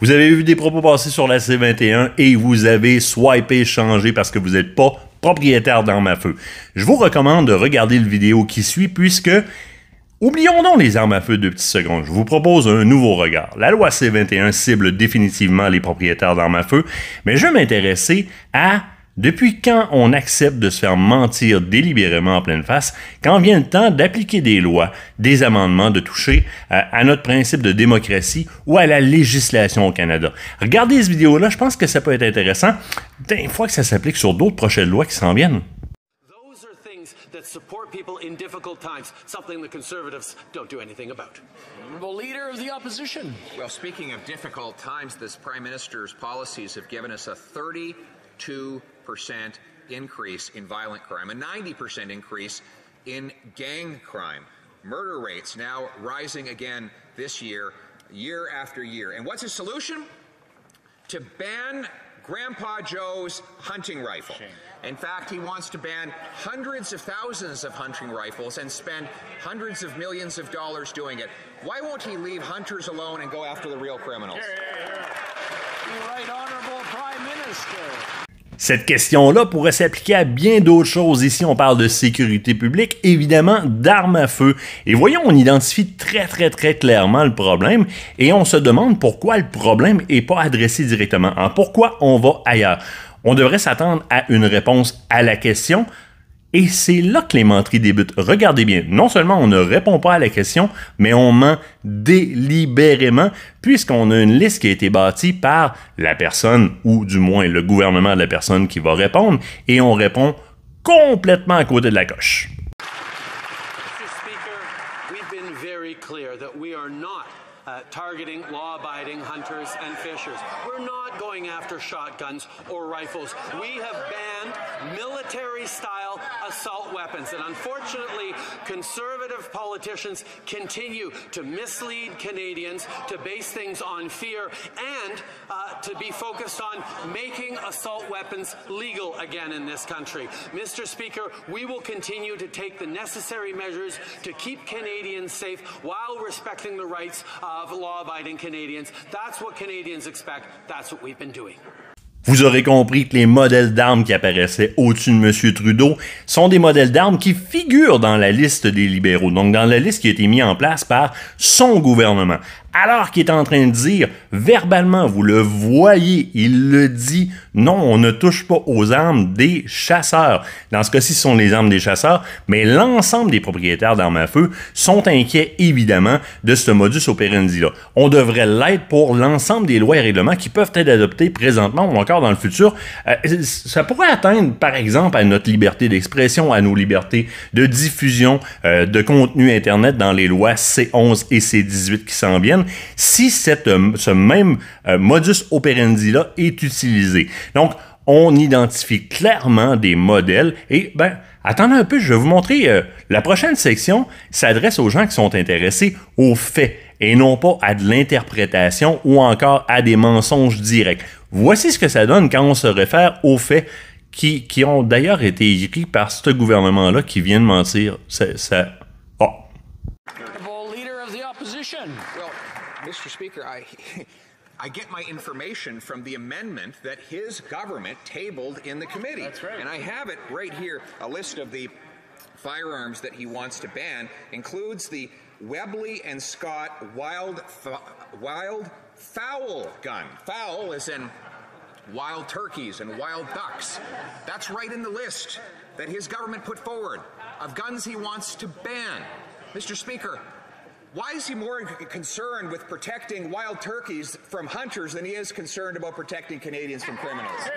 Vous avez vu des propos passés sur la C21 et vous avez swipé, changé parce que vous n'êtes pas propriétaire d'armes à feu. Je vous recommande de regarder le vidéo qui suit puisque, oublions donc les armes à feu 2 petites secondes, je vous propose un nouveau regard. La loi C21 cible définitivement les propriétaires d'armes à feu, mais je vais m'intéresser à depuis quand on accepte de se faire mentir délibérément en pleine face, quand vient le temps d'appliquer des lois, des amendements, de toucher à notre principe de démocratie ou à la législation au Canada. Regardez cette vidéo-là, je pense que ça peut être intéressant. Des fois que ça s'applique sur d'autres prochaines lois qui s'en viennent. Those are things that support people in difficult times, something the Conservatives don't do anything about. Honourable Leader of the Opposition. Well, speaking of difficult times, this Prime Minister's policies have given us a 32% increase in violent crime, a 90% increase in gang crime. Murder rates now rising again this year, year after year. And what's his solution? To ban Grandpa Joe's hunting rifle. In fact, he wants to ban hundreds of thousands of hunting rifles and spend hundreds of millions of dollars doing it. Why won't he leave hunters alone and go after the real criminals? You're right, Honourable Prime Minister. Cette question-là pourrait s'appliquer à bien d'autres choses. Ici, on parle de sécurité publique, évidemment d'armes à feu. Et voyons, on identifie très clairement le problème et on se demande pourquoi le problème n'est pas adressé directement. Pourquoi on va ailleurs? On devrait s'attendre à une réponse à la question. Et c'est là que les menteries débutent. Regardez bien, non seulement on ne répond pas à la question, mais on ment délibérément, puisqu'on a une liste qui a été bâtie par la personne, ou du moins le gouvernement de la personne qui va répondre, et on répond complètement à côté de la coche. Mr. Speaker, we've been very clear that we are not targeting law-abiding hunters and fishers. We're not going after shotguns or rifles. We have banned military-style assault weapons. And unfortunately, Conservative politicians continue to mislead Canadians, to base things on fear, and to be focused on making assault weapons legal again in this country. Mr. Speaker, we will continue to take the necessary measures to keep Canadians safe while respecting the rights of law-abiding Canadians. That's what Canadians expect. That's what we've been doing. Vous aurez compris que les modèles d'armes qui apparaissaient au-dessus de M. Trudeau sont des modèles d'armes qui figurent dans la liste des libéraux, donc dans la liste qui a été mise en place par son gouvernement. Alors qu'il est en train de dire, verbalement, vous le voyez, il le dit, non, on ne touche pas aux armes des chasseurs. Dans ce cas-ci, ce sont les armes des chasseurs, mais l'ensemble des propriétaires d'armes à feu sont inquiets, évidemment, de ce modus operandi-là. On devrait l'être pour l'ensemble des lois et règlements qui peuvent être adoptés présentement ou encore dans le futur. Ça pourrait atteindre, par exemple, à notre liberté d'expression, à nos libertés de diffusion de contenu Internet dans les lois C11 et C18 qui s'en viennent, si ce même modus operandi-là est utilisé. Donc, on identifie clairement des modèles et, attendez un peu, je vais vous montrer, la prochaine section s'adresse aux gens qui sont intéressés aux faits et non pas à de l'interprétation ou encore à des mensonges directs. Voici ce que ça donne quand on se réfère aux faits qui ont d'ailleurs été écrits par ce gouvernement-là qui vient de mentir. Honourable Leader of the Opposition. Well, Mr. Speaker, I get my information from the amendment that his government tabled in the committee. That's right. And I have it right here. A list of the firearms that he wants to ban includes the Webley and Scott wild fowl gun. Fowl is in wild turkeys and wild ducks. That's right in the list that his government put forward of guns he wants to ban. Mr. Speaker, why is he more concerned with protecting wild turkeys from hunters than he is concerned about protecting Canadians from criminals?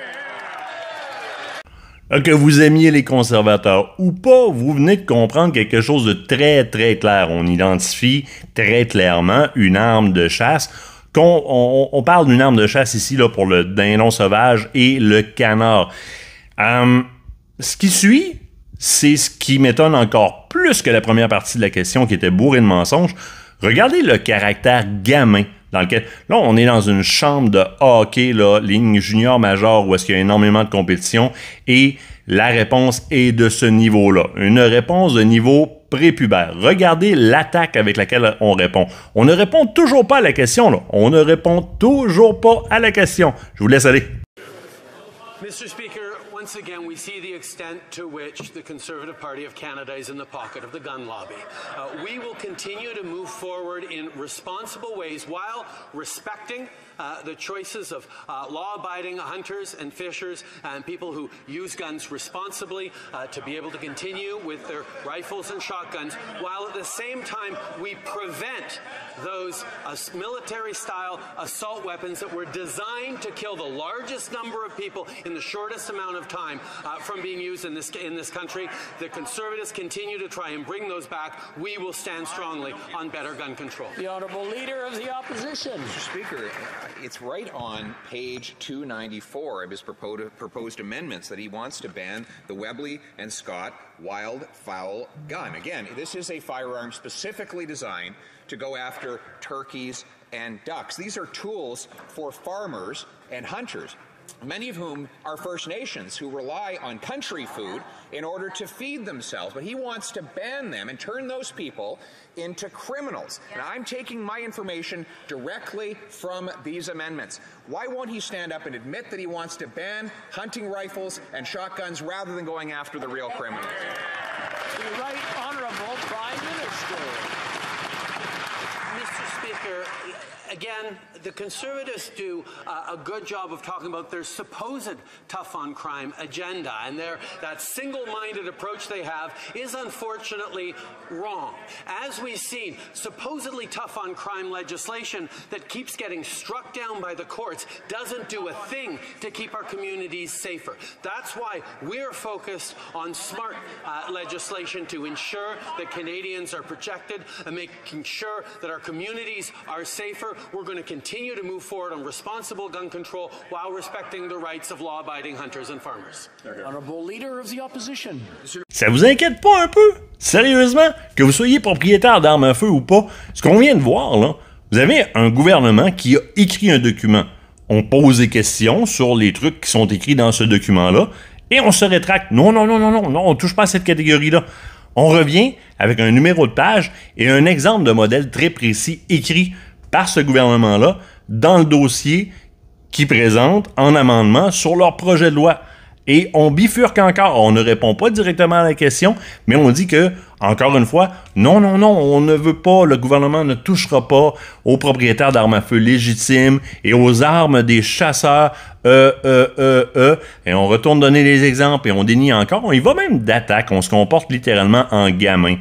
Que vous aimiez les conservateurs ou pas, vous venez de comprendre quelque chose de très clair. On identifie très clairement une arme de chasse. On parle d'une arme de chasse ici là, pour le dindon sauvage et le canard. Ce qui suit, c'est ce qui m'étonne encore plus que la première partie de la question qui était bourrée de mensonges. Regardez le caractère gamin dans lequel... Là, on est dans une chambre de hockey, là, ligne junior major, où est-ce qu'il y a énormément de compétition, et la réponse est de ce niveau-là. Une réponse de niveau prépubères. Regardez l'attaque avec laquelle on répond. On ne répond toujours pas à la question, là. On ne répond toujours pas à la question. Je vous laisse aller. Mr. Speaker, once again, we see the extent to which the Conservative Party of Canada is in the pocket of the gun lobby. We will continue to move forward in responsible ways while respecting the choices of law-abiding hunters and fishers and people who use guns responsibly to be able to continue with their rifles and shotguns, while at the same time we prevent those military-style assault weapons that were designed to kill the largest number of people in the shortest amount of time from being used in this country. The Conservatives continue to try and bring those back. We will stand strongly on better gun control. The Honourable Leader of the Opposition. Mr. Speaker, it's right on page 294 of his proposed amendments that he wants to ban the Webley and Scott wildfowl gun. Again, this is a firearm specifically designed to go after turkeys and ducks. These are tools for farmers and hunters, many of whom are First Nations who rely on country food in order to feed themselves. But he wants to ban them and turn those people into criminals. Now, I'm taking my information directly from these amendments. Why won't he stand up and admit that he wants to ban hunting rifles and shotguns rather than going after the real criminals? The Right Honourable Prime Minister. Mr. Speaker, again, the Conservatives do a good job of talking about their supposed tough-on-crime agenda, and that single-minded approach they have is unfortunately wrong. As we've seen, supposedly tough-on-crime legislation that keeps getting struck down by the courts doesn't do a thing to keep our communities safer. That's why we're focused on smart legislation to ensure that Canadians are protected and making sure that our communities are safer. We're going to continue to move forward on responsible gun control while respecting the rights of law-abiding hunters and farmers. Honourable Leader of the Opposition. Ça vous inquiète pas un peu? Sérieusement? Que vous soyez propriétaire d'armes à feu ou pas, ce qu'on vient de voir, là, vous avez un gouvernement qui a écrit un document. On pose des questions sur les trucs qui sont écrits dans ce document-là et on se rétracte. Non, on touche pas à cette catégorie-là. On revient avec un numéro de page et un exemple de modèle très précis écrit par ce gouvernement-là dans le dossier qu'ils présentent en amendement sur leur projet de loi. Et on bifurque encore. On ne répond pas directement à la question, mais on dit que, encore une fois, non, on ne veut pas, le gouvernement ne touchera pas aux propriétaires d'armes à feu légitimes et aux armes des chasseurs, Et on retourne donner les exemples et on dénie encore. On y va même d'attaque. On se comporte littéralement en gamin.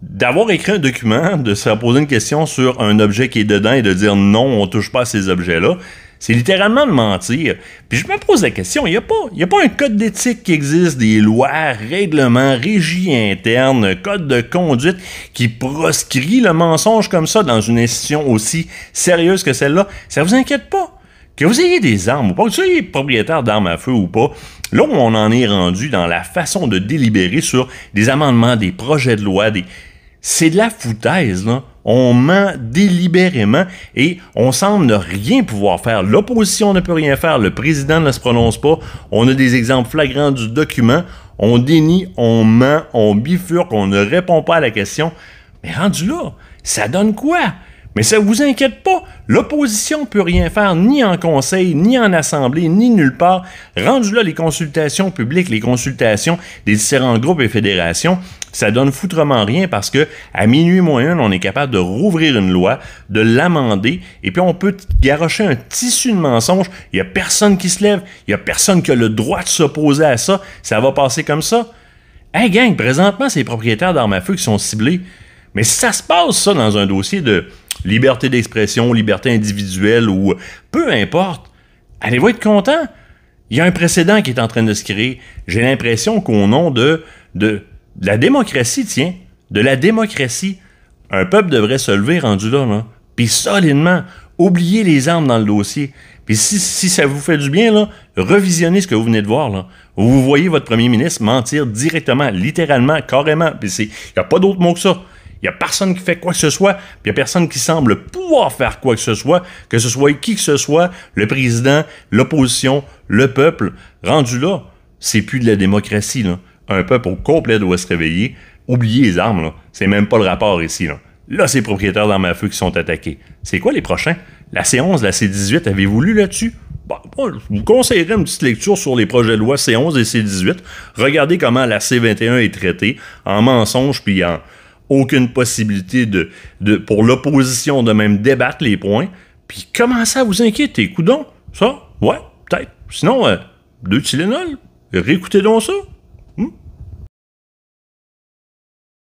D'avoir écrit un document, de se poser une question sur un objet qui est dedans et de dire non, on ne touche pas à ces objets-là, c'est littéralement de mentir. Puis je me pose la question, il n'y a pas un code d'éthique qui existe, des lois, règlements, régies internes, code de conduite qui proscrit le mensonge comme ça dans une institution aussi sérieuse que celle-là. Ça vous inquiète pas? Que vous ayez des armes ou pas, que vous soyez propriétaire d'armes à feu ou pas, là où on en est rendu dans la façon de délibérer sur des amendements, des projets de loi, c'est de la foutaise, là. On ment délibérément et on semble ne rien pouvoir faire. L'opposition ne peut rien faire, le président ne se prononce pas. On a des exemples flagrants du document. On dénie, on ment, on bifurque, on ne répond pas à la question. Mais rendu là, ça donne quoi? Mais ça vous inquiète pas, l'opposition ne peut rien faire ni en conseil, ni en assemblée, ni nulle part. Rendu là, les consultations publiques, les consultations des différents groupes et fédérations, ça donne foutrement rien parce que à minuit moins 1, on est capable de rouvrir une loi, de l'amender, et puis on peut garrocher un tissu de mensonges. Il n'y a personne qui se lève, il n'y a personne qui a le droit de s'opposer à ça. Ça va passer comme ça. Hey gang, présentement, c'est les propriétaires d'armes à feu qui sont ciblés. Mais si ça se passe, ça, dans un dossier de liberté d'expression, liberté individuelle ou peu importe, allez-vous être content? Il y a un précédent qui est en train de se créer. J'ai l'impression qu'au nom de la démocratie, de la démocratie, un peuple devrait se lever rendu là. Puis solidement, oubliez les armes dans le dossier. Puis si ça vous fait du bien, là, revisionnez ce que vous venez de voir. Là. Vous voyez votre premier ministre mentir directement, littéralement, carrément. Puis il n'y a pas d'autre mot que ça. Il n'y a personne qui fait quoi que ce soit, puis il n'y a personne qui semble pouvoir faire quoi que ce soit qui que ce soit, le président, l'opposition, le peuple. Rendu là, c'est plus de la démocratie, là. Un peuple au complet doit se réveiller, oubliez les armes, là. C'est même pas le rapport ici, là. Là, c'est les propriétaires d'armes à feu qui sont attaqués. C'est quoi les prochains? La C11, la C18, avez-vous lu là-dessus? Bon, moi, je vous conseillerais une petite lecture sur les projets de loi C11 et C18. Regardez comment la C21 est traitée, en mensonge, puis en aucune possibilité pour l'opposition de même débattre les points. Puis commencez à vous inquiéter. Coudon, ça, ouais, peut-être. Sinon, 2 Tylenol, réécoutez donc ça.